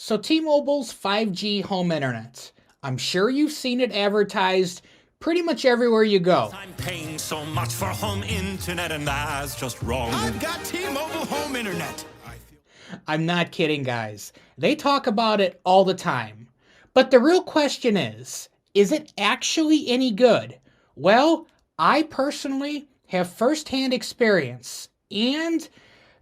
So T-Mobile's 5G home internet. I'm sure you've seen it advertised pretty much everywhere you go. I'm paying so much for home internet and that's just wrong. I've got T-Mobile home internet. I'm not kidding, guys. They talk about it all the time. But the real question is it actually any good? Well, I personally have firsthand experience, and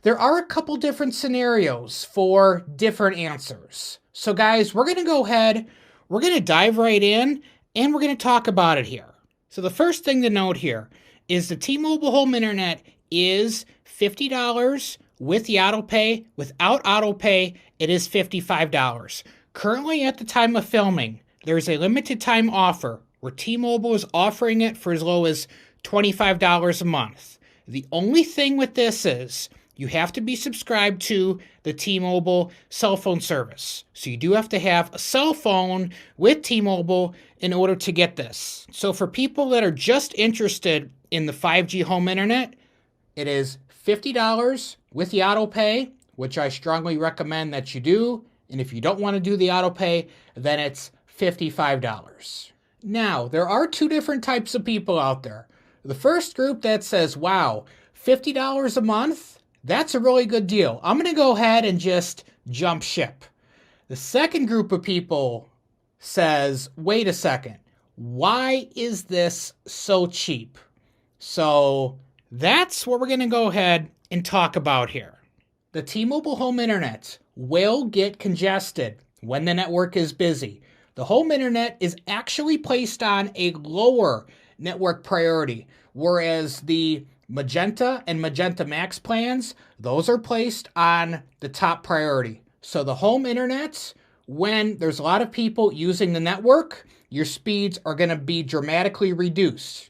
there are a couple different scenarios for different answers. So guys, we're going to go ahead, we're going to dive right in, and we're going to talk about it here. So the first thing to note here is the T-Mobile home internet is $50 with the AutoPay. Without AutoPay, it is $55. Currently, at the time of filming, there's a limited time offer where T-Mobile is offering it for as low as $25 a month. The only thing with this is you have to be subscribed to the T-Mobile cell phone service. So you do have to have a cell phone with T-Mobile in order to get this. So for people that are just interested in the 5G home internet, it is $50 with the AutoPay, which I strongly recommend that you do. And if you don't want to do the AutoPay, then it's $55. Now, there are two different types of people out there. The first group that says, wow, $50 a month? That's a really good deal. I'm going to go ahead and just jump ship. The second group of people says, wait a second, why is this so cheap? So that's what we're going to go ahead and talk about here. The T-Mobile home internet will get congested when the network is busy. The home internet is actually placed on a lower network priority, whereas the Magenta and Magenta Max plans, those are placed on the top priority. So the home internet, when there's a lot of people using the network, your speeds are going to be dramatically reduced.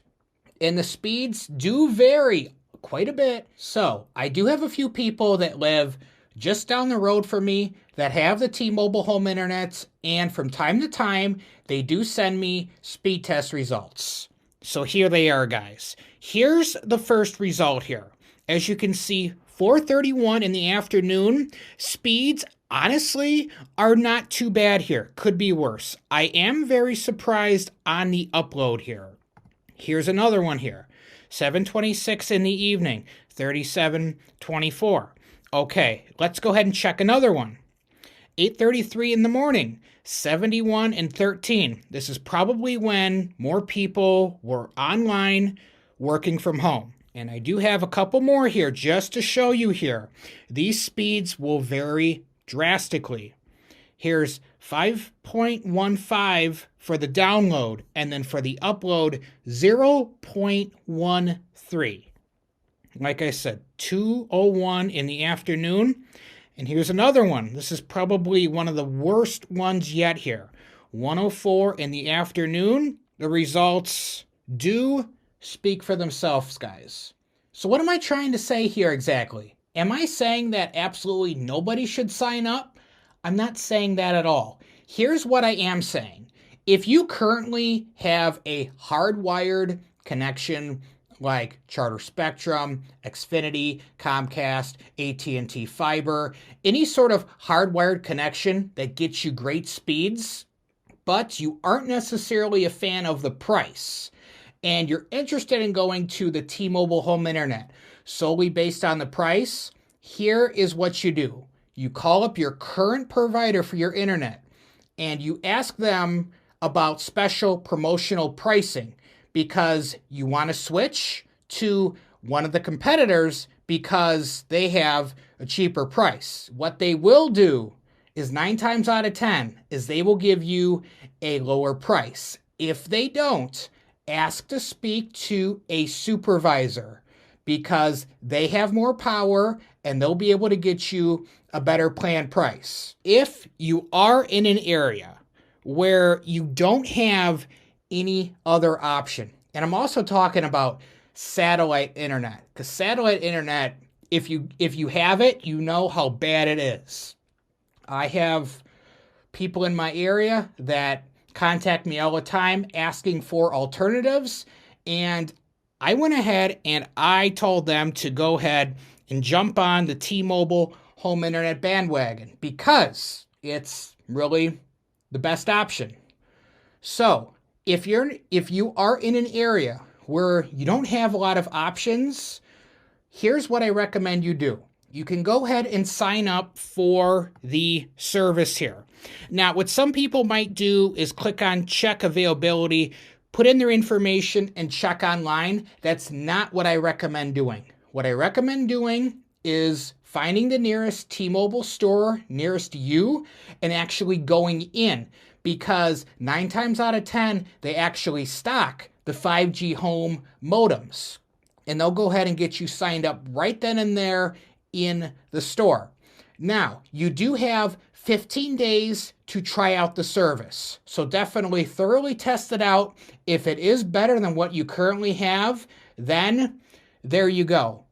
And the speeds do vary quite a bit. So I do have a few people that live just down the road from me that have the T-Mobile home internet, and from time to time, they do send me speed test results. So here they are, guys. Here's the first result here. As you can see, 4:31 in the afternoon, speeds honestly are not too bad here. Could be worse. I am very surprised on the upload here. Here's another one here. 7:26 in the evening, 37:24. Okay, let's go ahead and check another one. 8:33 in the morning, 71 and 13. This is probably when more people were online working from home. And I do have a couple more here just to show you here. These speeds will vary drastically. Here's 5.15 for the download, and then for the upload, 0.13. Like I said, 2:01 in the afternoon. And here's another one. This is probably one of the worst ones yet here. 1:04 in the afternoon. The results do speak for themselves, guys. So what am I trying to say here exactly? Am I saying that absolutely nobody should sign up? I'm not saying that at all. Here's what I am saying. If you currently have a hardwired connection like Charter Spectrum, Xfinity, Comcast, AT&T Fiber, any sort of hardwired connection that gets you great speeds, but you aren't necessarily a fan of the price, and you're interested in going to the T-Mobile home internet solely based on the price, here is what you do. You call up your current provider for your internet, and you ask them about special promotional pricing, because you want to switch to one of the competitors because they have a cheaper price. What they will do is 9 times out of 10 is they will give you a lower price. If they don't, ask to speak to a supervisor because they have more power and they'll be able to get you a better plan price. If you are in an area where you don't have any other option. And I'm also talking about satellite internet, because satellite internet, if you have it, you know how bad it is. I have people in my area that contact me all the time asking for alternatives, and I went ahead and I told them to go ahead and jump on the T-Mobile home internet bandwagon because it's really the best option. So if you are in an area where you don't have a lot of options, here's what I recommend you do. You can go ahead and sign up for the service here. Now, what some people might do is click on check availability, put in their information, and check online. That's not what I recommend doing. What I recommend doing is finding the nearest T-Mobile store nearest you and actually going in, because 9 times out of 10, they actually stock the 5G home modems. And they'll go ahead and get you signed up right then and there in the store. Now, you do have 15 days to try out the service. So definitely thoroughly test it out. If it is better than what you currently have, then there you go.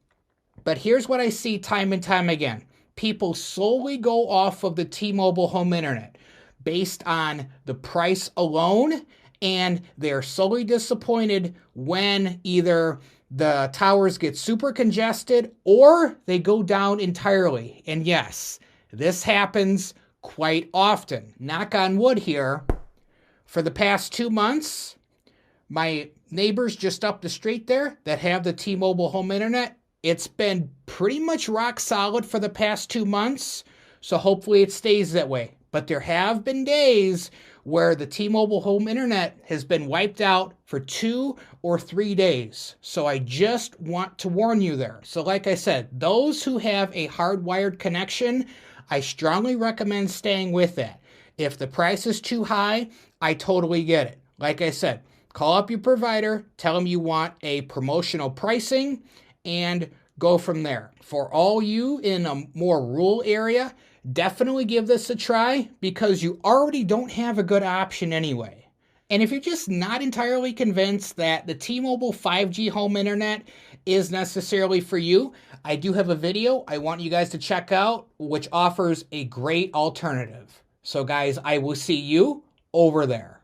But here's what I see time and time again. People solely go off of the T-Mobile home internet based on the price alone, and they're solely disappointed when either the towers get super congested or they go down entirely. And yes, this happens quite often. Knock on wood here. For the past 2 months, my neighbors just up the street there that have the T-Mobile home internet, it's been pretty much rock solid for the past 2 months. So hopefully it stays that way. But there have been days where the T-Mobile home internet has been wiped out for 2 or 3 days. So I just want to warn you there. So like I said, those who have a hardwired connection, I strongly recommend staying with that. If the price is too high, I totally get it. Like I said, call up your provider, tell them you want a promotional pricing, and go from there. For all you in a more rural area, definitely give this a try, because you already don't have a good option anyway. And if you're just not entirely convinced that the T-Mobile 5G home internet is necessarily for you, I do have a video I want you guys to check out, which offers a great alternative. So guys, I will see you over there.